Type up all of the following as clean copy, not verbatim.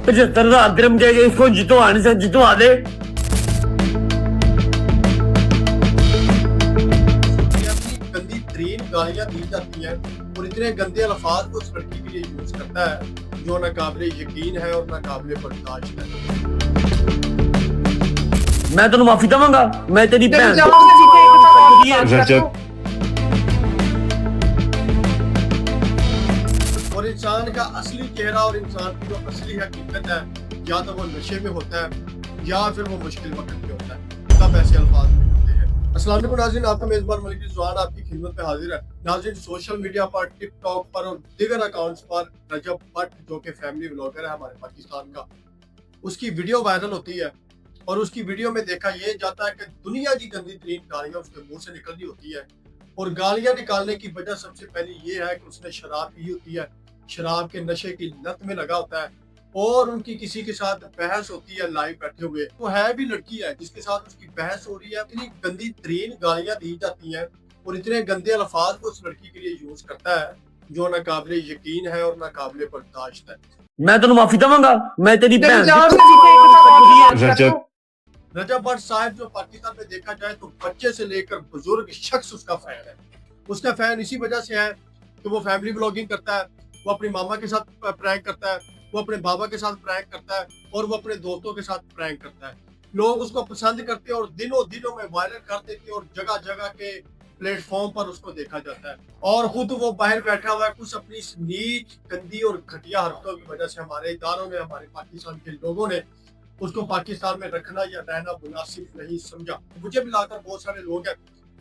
75,000 दिरहम के इसको जितवाने से जितवा दे। अपनी गंदी तरीन गालियां दी जाती हैं और इतने गंदे अल्फाज को उस लड़की के लिए यूज करता है जो ना काबिल यकीन है और ना काबिल बर्दाश्त है। मैं तेन माफी देवांगा, मैं तेरी भैन रजत और इंसान का असली चेहरा और इंसान की जो असली हकीकत है या तो वो नशे में होता है या फिर वो मुश्किल वक्त में होता है, तब ऐसे अल्फाज निकलते हैं। अस्सलाम वालेकुम नाज़रीन, आपका मेजबान मलिक रिजवान आपकी खिदमत में हाजिर है। नाज़रीन, सोशल मीडिया पर, टिकटॉक पर और दीगर अकाउंट्स पर रजब भट्ट जो कि फैमिली व्लॉगर है हमारे पाकिस्तान का, उसकी वीडियो वायरल होती है और उसकी वीडियो में देखा ये जाता है कि दुनिया की गंदी तरीन गालियां उसके मुंह से निकल रही होती है और गालियां निकालने की वजह सबसे पहले ये है कि उसने शराब पी होती है, शराब के नशे की लत में लगा होता है और उनकी किसी के साथ बहस होती है लाइव बैठे हुए। वो है भी लड़की है जिसके साथ उसकी बहस हो रही है। इतनी गंदी तरीन गालियां दी जाती हैं और इतने गंदे अल्फाज को उस लड़की के लिए यूज करता है जो ना काबिल यकीन है और ना काबिल बर्दाश्त है। मैं तेन माफी देवांगा, मैं तेरी भैन रजत रजब भट्ट साहब जो पाकिस्तान में देखा जाए तो बच्चे से लेकर बुजुर्ग शख्स उसका फैन है। उसका फैन इसी वजह से है कि वो फैमिली ब्लॉगिंग करता है, वो अपनी मामा के साथ प्रैंक करता है, वो अपने बाबा के साथ प्रैंक करता है और वो अपने दोस्तों के साथ प्रैंक करता है। लोग उसको पसंद करते हैं और दिनों दिनों में वायरल कर देते हैं और जगह जगह के प्लेटफॉर्म पर उसको देखा जाता है और खुद वो बाहर बैठा हुआ है कुछ अपनी नीच गंदी और घटिया हरकतों की वजह से हमारे इदारों ने, हमारे पाकिस्तान के लोगों ने उसको पाकिस्तान में रखना या रहना मुनासिब नहीं समझा। मुझे मिलाकर बहुत सारे लोग हैं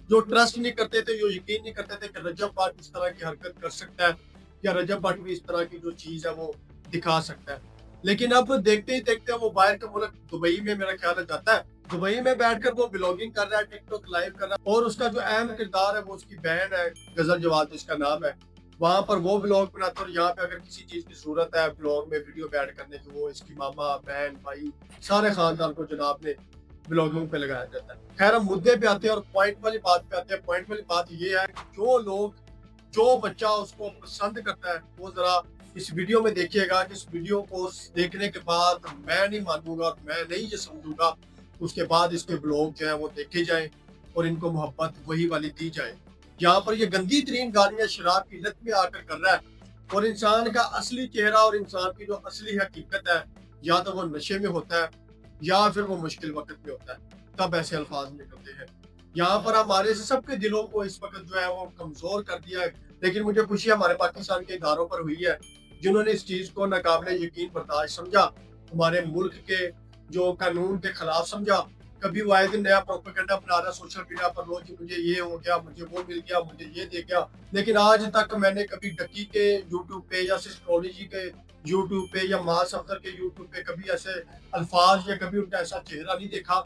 जो ट्रस्ट नहीं करते थे, जो यकीन नहीं करते थे कि रजब भट्ट इस तरह की हरकत कर सकता है या रजब भट्ट भी इस तरह की जो चीज है वो दिखा सकता है। लेकिन अब देखते ही देखते वो बाहर का मुल्क दुबई में मेरा ख्याल जाता है, दुबई में बैठकर वो ब्लॉगिंग कर रहा है, टिकटॉक लाइव कर रहा है और उसका जो अहम किरदार है वो उसकी बहन है गजल जवाद जिसका नाम है। वहां पर वो ब्लॉग बनाता है और यहाँ पे अगर किसी चीज की जरूरत है ब्लॉग में वीडियो ऐड करने की, वो इसकी मामा बहन भाई सारे खानदान को जनाब ने ब्लॉगिंग पे लगाया जाता है। खैर हम मुद्दे पे आते हैं और पॉइंट वाली बात पे आते हैं। पॉइंट वाली बात ये है जो लोग, जो बच्चा उसको पसंद करता है वो जरा इस वीडियो में देखिएगा कि इस वीडियो को देखने के बाद मैं नहीं मानूंगा और मैं नहीं ये समझूंगा, उसके बाद इसके ब्लॉग जो है वो देखे जाए और इनको मोहब्बत वही वाली दी जाए। यहाँ पर ये गंदी तरीन गालियां शराब की लत में आकर कर रहा है और इंसान का असली चेहरा और इंसान की जो असली हकीकत है या तो वो नशे में होता है या फिर वो मुश्किल वक्त में होता है, तब ऐसे अल्फाज निकलते हैं। यहाँ पर हमारे सबके दिलों को इस वक्त जो है वो कमजोर कर दिया है, लेकिन मुझे खुशी हमारे पाकिस्तान के इदारों पर हुई है जिन्होंने इस चीज को नाकाबिले यकीन बर्दाश्त समझा, हमारे मुल्क के जो कानून के खिलाफ समझा। कभी वो आए दिन नया प्रोपेगेंडा बना रहा सोशल मीडिया पर रोज, मुझे ये हो गया, मुझे वो मिल गया, मुझे ये दे गया, लेकिन आज तक मैंने कभी डकी के यूट्यूब पे या सिस्ट्रोलॉजी के यूट्यूब पे या मास अफसर के यूट्यूब पे कभी ऐसे अल्फाज या कभी उनका ऐसा चेहरा नहीं देखा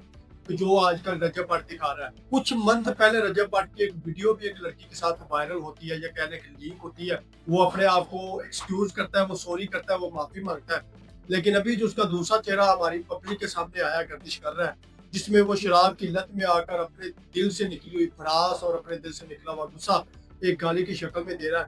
कि जो आजकल रजब भट्ट दिखा रहा है। कुछ मंथ पहले रजब भट्ट की एक वीडियो भी एक लड़की के साथ वायरल होती है या कहने की लीक होती है। वो अपने आप को एक्सक्यूज करता है, वो सॉरी करता है, वो माफी मांगता है, लेकिन अभी जो उसका दूसरा चेहरा हमारी पब्लिक के सामने आया गर्दिश कर रहा है जिसमें वो शराब की लत में आकर अपने दिल से निकली हुई भड़ास और अपने दिल से निकला हुआ गुस्सा एक गाली की शक्ल में दे रहा है।